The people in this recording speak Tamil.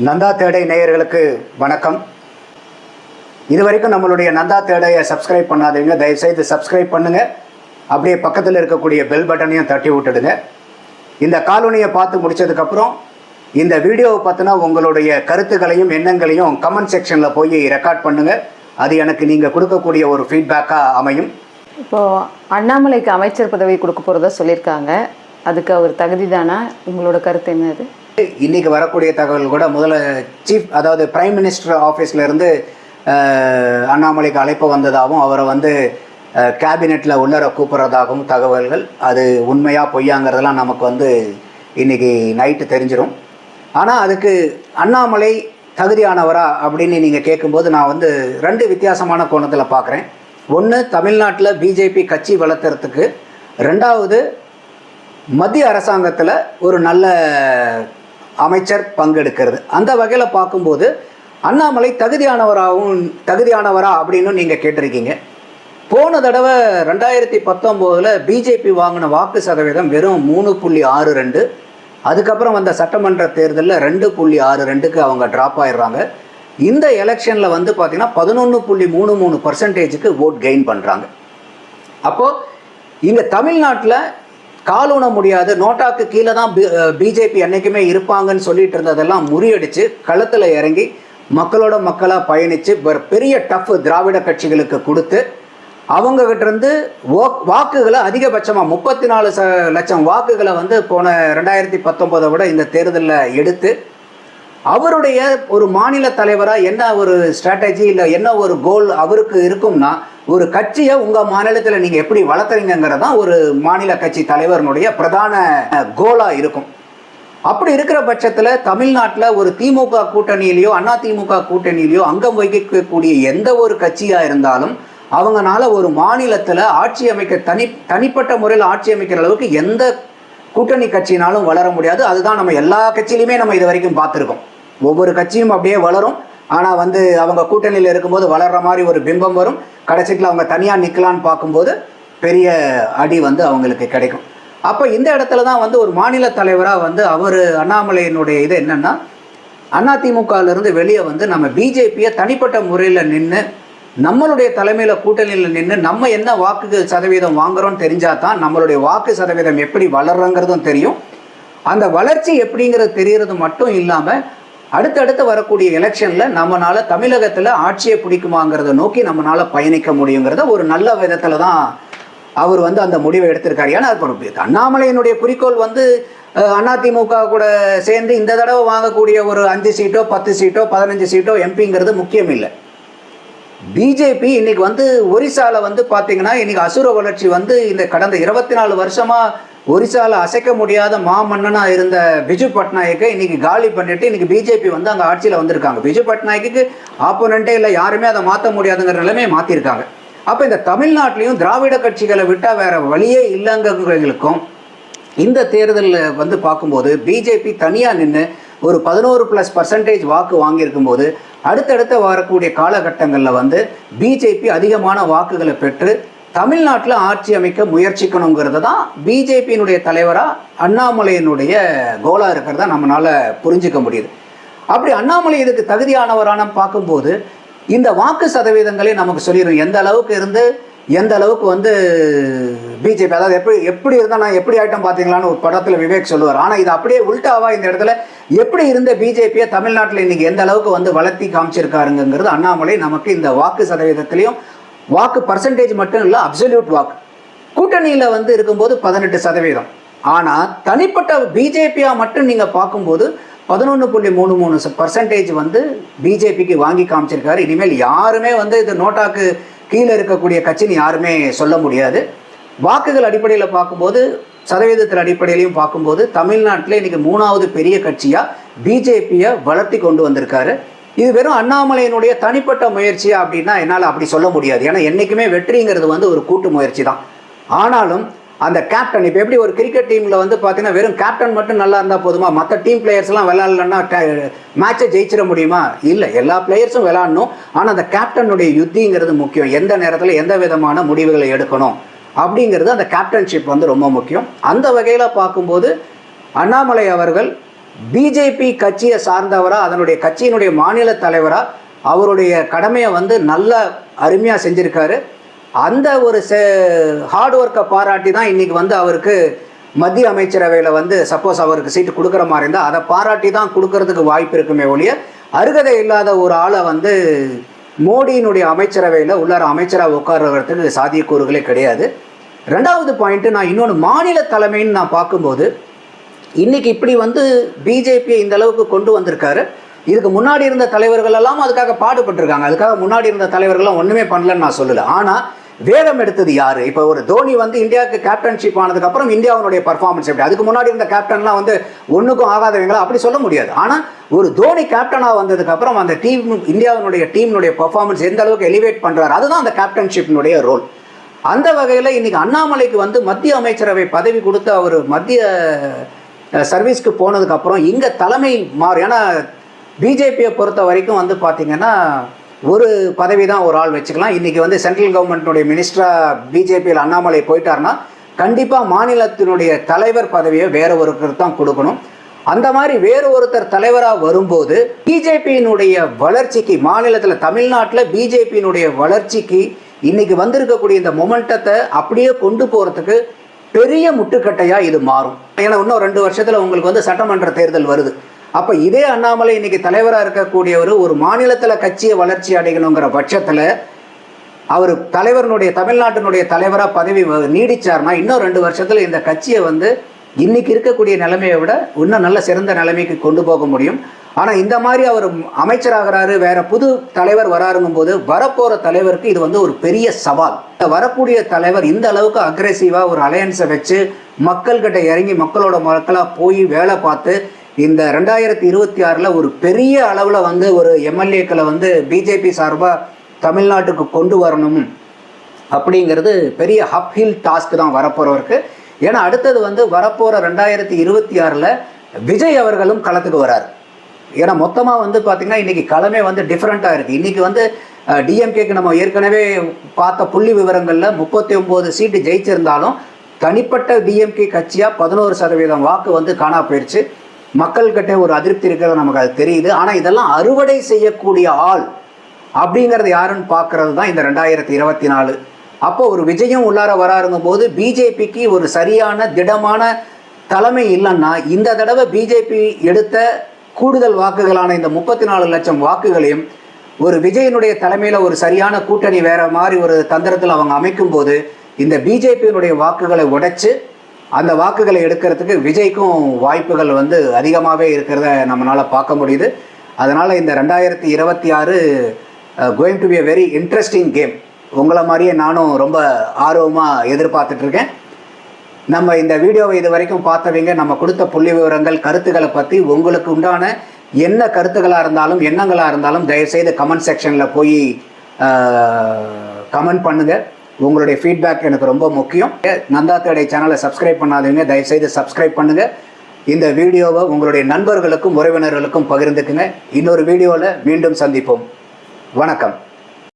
நந்தா தேடை நேயர்களுக்கு வணக்கம். இதுவரைக்கும் நம்மளுடைய நந்தா தேடையை சப்ஸ்கிரைப் பண்ணாதீங்க, தயவுசெய்து சப்ஸ்கிரைப் பண்ணுங்கள். அப்படியே பக்கத்தில் இருக்கக்கூடிய பெல் பட்டனையும் தட்டி விட்டுடுங்க. இந்த காலொனியை பார்த்து முடித்ததுக்கப்புறம் இந்த வீடியோவை பார்த்தினா உங்களுடைய கருத்துக்களையும் எண்ணங்களையும் கமெண்ட் செக்ஷனில் போய் ரெக்கார்ட் பண்ணுங்கள். அது எனக்கு நீங்கள் கொடுக்கக்கூடிய ஒரு ஃபீட்பேக்காக அமையும். இப்போது அண்ணாமலைக்கு அமைச்சர் பதவி கொடுக்க போகிறதா சொல்லியிருக்காங்க. அதுக்கு அவர் தகுதி தானா? உங்களோட கருத்து என்னது? இன்றைக்கி வரக்கூடிய தகவல் கூட முதல்ல சீஃப், அதாவது பிரைம் மினிஸ்டர் ஆஃபீஸ்லேருந்து அண்ணாமலைக்கு அழைப்பு வந்ததாகவும் அவரை கேபினெட்டில் உள்ளர கூப்பிட்றதாகவும் தகவல்கள். அது உண்மையாக பொய்யாங்கிறதெல்லாம் நமக்கு இன்றைக்கி நைட்டு தெரிஞ்சிடும். ஆனால் அதுக்கு அண்ணாமலை தகுதியானவரா அப்படின்னு நீங்கள் கேட்கும்போது நான் ரெண்டு வித்தியாசமான கோணத்தில் பார்க்குறேன். ஒன்று, தமிழ்நாட்டில் பிஜேபி கட்சி வளர்த்துறதுக்கு. ரெண்டாவது, மத்திய அரசாங்கத்தில் ஒரு நல்ல அமைச்சர் பங்கெடுக்கிறது. அந்த வகையில் பார்க்கும்போது அண்ணாமலை தகுதியானவரா அப்படின்னு நீங்கள் கேட்டிருக்கீங்க. போன தடவை 2019 பிஜேபி வாங்கின வாக்கு சதவீதம் வெறும் 3.62. அதுக்கப்புறம் வந்த சட்டமன்ற தேர்தலில் 2.62க்கு அவங்க ட்ராப் ஆயிடுறாங்க. இந்த எலெக்ஷனில் பார்த்தீங்கன்னா 11.33%க்கு ஓட் கெயின் பண்ணுறாங்க. அப்போது இங்கே தமிழ்நாட்டில் காலூன முடியாது, நோட்டாக்கு கீழே தான் பிஜேபி என்றைக்குமே இருப்பாங்கன்னு சொல்லிட்டு இருந்ததெல்லாம் முறியடித்து களத்தில் இறங்கி மக்களோட மக்களாக பயணித்து பெரிய டஃப் திராவிட கட்சிகளுக்கு கொடுத்து அவங்ககிட்டருந்து வாக்குகளை அதிகபட்சமாக 34 லட்சம் வாக்குகளை போன 2019 விட இந்த தேர்தலில் எடுத்து அவருடைய ஒரு மாநில தலைவராக என்ன ஒரு ஸ்ட்ராட்டஜி இல்லை என்ன ஒரு கோல் அவருக்கு இருக்கும்னா, ஒரு கட்சியை உங்கள் மாநிலத்தில் நீங்கள் எப்படி வளர்த்துறீங்கிறது தான் ஒரு மாநில கட்சி தலைவர்களுடைய பிரதான கோலாக இருக்கும். அப்படி இருக்கிற பட்சத்தில் தமிழ்நாட்டில் ஒரு திமுக கூட்டணியிலையோ அதிமுக கூட்டணியிலையோ அங்கம் வகிக்கக்கூடிய எந்த ஒரு கட்சியாக இருந்தாலும் அவங்களால ஒரு மாநிலத்தில் ஆட்சி அமைக்க தனிப்பட்ட முறையில் ஆட்சி அமைக்கிற அளவுக்கு எந்த கூட்டணி கட்சினாலும் வளர முடியாது. அதுதான் நம்ம எல்லா கட்சியிலையுமே நம்ம இது வரைக்கும் பார்த்துருக்கோம். ஒவ்வொரு கட்சியும் அப்படியே வளரும். ஆனால் அவங்க கூட்டணியில் இருக்கும்போது வளர்கிற மாதிரி ஒரு பிம்பம் வரும். கடைசியில் அவங்க தனியாக நிற்கலான்னு பார்க்கும்போது பெரிய அடி அவங்களுக்கு கிடைக்கும். அப்போ இந்த இடத்துல தான் ஒரு மாநில தலைவராக அவர் அண்ணாமலையினுடைய இது என்னென்னா, அதிமுகவிலிருந்து வெளியே நம்ம பிஜேபியை தனிப்பட்ட முறையில் நின்று நம்மளுடைய தலைமையில் கூட்டணியில் நின்று நம்ம என்ன வாக்கு சதவீதம் வாங்குகிறோன்னு தெரிஞ்சால் தான் நம்மளுடைய வாக்கு சதவீதம் எப்படி வளர்றங்கிறதும் தெரியும். அந்த வளர்ச்சி எப்படிங்கிறது தெரியறது மட்டும் இல்லாமல் அடுத்தடுத்து வரக்கூடிய எலெக்ஷனில் நம்மளால் தமிழகத்தில் ஆட்சியை பிடிக்குமாங்கிறத நோக்கி நம்மளால் பயணிக்க முடியுங்கிறத ஒரு நல்ல விதத்தில் தான் அவர் அந்த முடிவை எடுத்திருக்காரு. ஏன்னா அண்ணாமலையினுடைய குறிக்கோள் அதிமுக கூட சேர்ந்து இந்த தடவை வாங்கக்கூடிய ஒரு 5 சீட்டோ 10 சீட்டோ 15 சீட்டோ எம்பிங்கிறது முக்கியம் இல்லை. பிஜேபி இன்னைக்கு ஒரிசாவில் பார்த்தீங்கன்னா இன்னைக்கு அசுர வளர்ச்சி இந்த கடந்த 24 வருஷமாக ஒரிசாவில் அசைக்க முடியாத மாமன்னனாக இருந்த பிஜு பட்நாயக்கை இன்னைக்கு காலி பண்ணிட்டு இன்னைக்கு பிஜேபி அங்கே ஆட்சியில் வந்திருக்காங்க. பிஜு பட்நாயக்கு ஆப்போனண்ட்டே இல்லை, யாருமே அதை மாற்ற முடியாதுங்கிற நிலைமையை மாற்றிருக்காங்க. அப்போ இந்த தமிழ்நாட்டிலையும் திராவிட கட்சிகளை விட்டால் வேற வழியே இல்லைங்கிறவங்களுக்கும் இந்த தேர்தலில் பார்க்கும்போது பிஜேபி தனியாக நின்று ஒரு 11+% வாக்கு வாங்கியிருக்கும் போது அடுத்தடுத்து வரக்கூடிய காலகட்டங்களில் பிஜேபி அதிகமான வாக்குகளை பெற்று தமிழ்நாட்டில் ஆட்சி அமைக்க முயற்சிக்கணுங்கிறது தான் பிஜேபியினுடைய தலைவராக அண்ணாமலையினுடைய கோலாக இருக்கிறதா நம்மளால் புரிஞ்சிக்க முடியுது. அப்படி அண்ணாமலை இதுக்கு தகுதியானவரான பார்க்கும்போது இந்த வாக்கு சதவீதங்களே நமக்கு சொல்லிடும் எந்த அளவுக்கு இருந்து எந்த அளவுக்கு பிஜேபி, அதாவது எப்படி இருந்தால் நான் எப்படி ஆகிட்டோம் பார்த்தீங்களான்னு ஒரு படத்தில் விவேக் சொல்லுவார். ஆனால் இது அப்படியே உல்டாவா இந்த இடத்துல எப்படி இருந்த பிஜேபியை தமிழ்நாட்டில் இன்றைக்கி எந்த அளவுக்கு வளர்த்தி காமிச்சிருக்காருங்கிறது அண்ணாமலை நமக்கு இந்த வாக்கு சதவீதத்திலையும் வாக்கு பர்சன்டேஜ் மட்டும் இல்லை, அப்சல்யூட் வாக்கு கூட்டணியில் இருக்கும்போது 18%. ஆனால் தனிப்பட்ட பிஜேபியாக மட்டும் நீங்கள் பார்க்கும்போது 11.33% பிஜேபிக்கு வாங்கி காமிச்சிருக்காரு. இனிமேல் யாருமே இது நோட்டாக்கு கீழே இருக்கக்கூடிய கட்சின்னு யாருமே சொல்ல முடியாது. வாக்குகள் அடிப்படையில் பார்க்கும்போது சதவீதத்தில் அடிப்படையிலையும் பார்க்கும்போது தமிழ்நாட்டில் இன்றைக்கி 3வது பெரிய கட்சியாக பிஜேபியை வளர்த்தி கொண்டு வந்திருக்காரு. இது வெறும் அண்ணாமலையினுடைய தனிப்பட்ட முயற்சியா அப்படின்னா என்னால் அப்படி சொல்ல முடியாது. ஏன்னா என்றைக்குமே வெற்றிங்கிறது ஒரு கூட்டு முயற்சி தான். ஆனாலும் அந்த கேப்டன், இப்போ எப்படி ஒரு கிரிக்கெட் டீமில் பார்த்தீங்கன்னா வெறும் கேப்டன் மட்டும் நல்லா இருந்தால் போதுமா? மற்ற டீம் பிளேயர்ஸ்லாம் விளையாடலன்னா மேட்சை ஜெயிச்சிட முடியுமா? இல்லை, எல்லா பிளேயர்ஸும் விளையாடணும். ஆனால் அந்த கேப்டனுடைய யுத்திங்கிறது முக்கியம். எந்த நேரத்தில் எந்த விதமான முடிவுகளை எடுக்கணும் அப்படிங்கிறது அந்த கேப்டன்ஷிப் ரொம்ப முக்கியம். அந்த வகையில் பார்க்கும்போது அண்ணாமலை அவர்கள் பிஜேபி கட்சியை சார்ந்தவரா, அதனுடைய கட்சியினுடைய மாநில தலைவரா அவருடைய கடமையை வந்து நல்லா அருமையாக செஞ்சுருக்காரு. அந்த ஒரு ஹார்ட் ஒர்க்கை பாராட்டி தான் இன்றைக்கி வந்து அவருக்கு மத்திய அமைச்சரவையில் வந்து சப்போஸ் அவருக்கு சீட்டு கொடுக்குற மாதிரி இருந்தால் அதை பாராட்டி தான் கொடுக்கறதுக்கு வாய்ப்பு இருக்குமே ஒழிய, அருகதை இல்லாத ஒரு ஆளை வந்து மோடியினுடைய அமைச்சரவையில் உள்ளார அமைச்சராக உட்கார்றதுக்கு சாத்தியக்கூறுகளே கிடையாது. ரெண்டாவது பாயிண்ட்டு, நான் இன்னொன்று மாநில தலைமைன்னு நான் பார்க்கும்போது இன்றைக்கி இப்படி வந்து பிஜேபியை இந்த அளவுக்கு கொண்டு வந்திருக்காரு. இதுக்கு முன்னாடி இருந்த தலைவர்கள் எல்லாம் அதுக்காக பாடுபட்டிருக்காங்க. அதுக்காக முன்னாடி இருந்த தலைவர்கள்லாம் ஒன்றுமே பண்ணலன்னு நான் சொல்லலை. ஆனால் வேகம் எடுத்தது யார்? இப்போ ஒரு தோனி வந்து இந்தியாவுக்கு கேப்டன்ஷிப் ஆனதுக்கப்புறம் இந்தியாவுடைய பர்ஃபார்மன்ஸ் எப்படி? அதுக்கு முன்னாடி இருந்த கேப்டன்லாம் வந்து ஒன்றுக்கும் ஆகாதவங்களா அப்படி சொல்ல முடியாது. ஆனால் ஒரு தோனி கேப்டனாக வந்ததுக்கப்புறம் அந்த இந்தியாவினுடைய டீமினுடைய பர்ஃபார்மன்ஸ் எந்த அளவுக்கு எலிவேட் பண்ணுறாரு, அதுதான் அந்த கேப்டன்ஷிப்பினுடைய ரோல். அந்த வகையில் இன்றைக்கி அண்ணாமலைக்கு வந்து மத்திய அமைச்சரவை பதவி கொடுத்து அவர் மத்திய சர்வீஸ்க்கு போனதுக்கப்புறம் இங்கே தலைமை மாறு. ஏன்னா பிஜேபியை பொறுத்த வரைக்கும் வந்து பார்த்திங்கன்னா ஒரு பதவி தான் ஒரு ஆள் வச்சுக்கலாம். இன்றைக்கி வந்து சென்ட்ரல் கவர்மெண்ட்டினுடைய மினிஸ்டராக பிஜேபியில் அண்ணாமலை போயிட்டார்னா கண்டிப்பாக மாநிலத்தினுடைய தலைவர் பதவியை வேற ஒருத்தர் தான் கொடுக்கணும். அந்த மாதிரி வேறு ஒருத்தர் தலைவராக வரும்போது பிஜேபியினுடைய வளர்ச்சிக்கு, மாநிலத்தில் தமிழ்நாட்டில் பிஜேபியினுடைய வளர்ச்சிக்கு இன்றைக்கி வந்திருக்கக்கூடிய இந்த மொமெண்டத்தை அப்படியே கொண்டு போகிறதுக்கு பெரிய முட்டுக்கட்டையாக இது மாறும். ஏன்னா இன்னும் 2 வருஷத்தில் உங்களுக்கு வந்து சட்டமன்ற தேர்தல் வருது. அப்போ இதே அண்ணாமலை இன்றைக்கி தலைவராக இருக்கக்கூடியவர் ஒரு மாநிலத்தில் கட்சியை வளர்ச்சி அடையணுங்கிற பட்சத்தில் அவர் தலைவருடைய தமிழ்நாட்டினுடைய தலைவராக பதவி நீடிச்சார்னா இன்னும் 2 வருஷத்தில் இந்த கட்சியை வந்து இன்றைக்கி இருக்கக்கூடிய நிலைமையை விட இன்னும் நல்ல சிறந்த நிலைமைக்கு கொண்டு போக முடியும். ஆனால் இந்த மாதிரி அவர் அமைச்சராகிறாரு, வேற புது தலைவர் வராருங்கும் போது வரப்போகிற தலைவருக்கு இது வந்து ஒரு பெரிய சவால். வரக்கூடிய தலைவர் இந்த அளவுக்கு அக்ரெசிவாக ஒரு அலையன்ஸை வச்சு மக்கள்கிட்ட இறங்கி மக்களாக போய் வேலை பார்த்து இந்த 2026 ஒரு பெரிய அளவில் வந்து ஒரு எம்எல்ஏக்களை வந்து பிஜேபி சார்பாக தமிழ்நாட்டுக்கு கொண்டு வரணும் அப்படிங்கிறது பெரிய அப்ஹில் டாஸ்க் தான் வரப்போகிறவருக்கு. ஏன்னா அடுத்தது வந்து வரப்போகிற 2026 விஜய் அவர்களும் களத்துக்கு வராரு. ஏன்னா மொத்தமாக வந்து பார்த்திங்கன்னா இன்றைக்கி களமே வந்து டிஃப்ரெண்ட்டாக இருக்குது. இன்றைக்கி வந்து டிஎம்கேக்கு நம்ம ஏற்கனவே பார்த்த புள்ளி விவரங்களில் 39 சீட்டு ஜெயிச்சிருந்தாலும் தனிப்பட்ட டிஎம்கே கட்சியாக 11% வாக்கு வந்து காணா போயிடுச்சு. மக்கள்கிட்ட ஒரு அதிருப்தி இருக்கிறது நமக்கு அது தெரியுது. ஆனால் இதெல்லாம் அறுவடை செய்யக்கூடிய ஆள் அப்படிங்கிறது யாருன்னு பார்க்கறது தான் இந்த 2024. அப்போ ஒரு விஜயும் உள்ளார வராருங்கும் போது பிஜேபிக்கு ஒரு சரியான திடமான தலைமை இல்லைன்னா இந்த தடவை பிஜேபி எடுத்த கூடுதல் வாக்குகளான இந்த 34 லட்சம் வாக்குகளையும் ஒரு விஜயனுடைய தலைமையில் ஒரு சரியான கூட்டணி வேற மாதிரி ஒரு தந்திரத்தில் அவங்க அமைக்கும் போது இந்த பிஜேபியினுடைய வாக்குகளை உடைச்சு அந்த வாக்குகளை எடுக்கிறதுக்கு விஜய்க்கும் வாய்ப்புகள் வந்து அதிகமாகவே இருக்கிறத நம்மளால் பார்க்க முடியுது. அதனால் இந்த 2026 going to be a very interesting game. உங்களை மாதிரியே நானும் ரொம்ப ஆர்வமாக எதிர்பார்த்துட்ருக்கேன். நம்ம இந்த வீடியோவை இது வரைக்கும் பார்த்தவங்க நம்ம கொடுத்த புள்ளி விவரங்கள் கருத்துக்களை பற்றி உங்களுக்கு உண்டான என்ன கருத்துக்களாக இருந்தாலும் எண்ணங்களாக இருந்தாலும் தயவுசெய்து கமெண்ட் செக்ஷனில் போய் கமெண்ட் பண்ணுங்கள். உங்களுடைய ஃபீட்பேக் எனக்கு ரொம்ப முக்கியம். நந்தா தேடை சேனலை சப்ஸ்கிரைப் பண்ணாதவங்க தயவுசெய்து சப்ஸ்கிரைப் பண்ணுங்கள். இந்த வீடியோவை உங்களுடைய நண்பர்களுக்கும் உறவினர்களுக்கும் பகிர்ந்துக்குங்க. இன்னொரு வீடியோவில் மீண்டும் சந்திப்போம். வணக்கம்.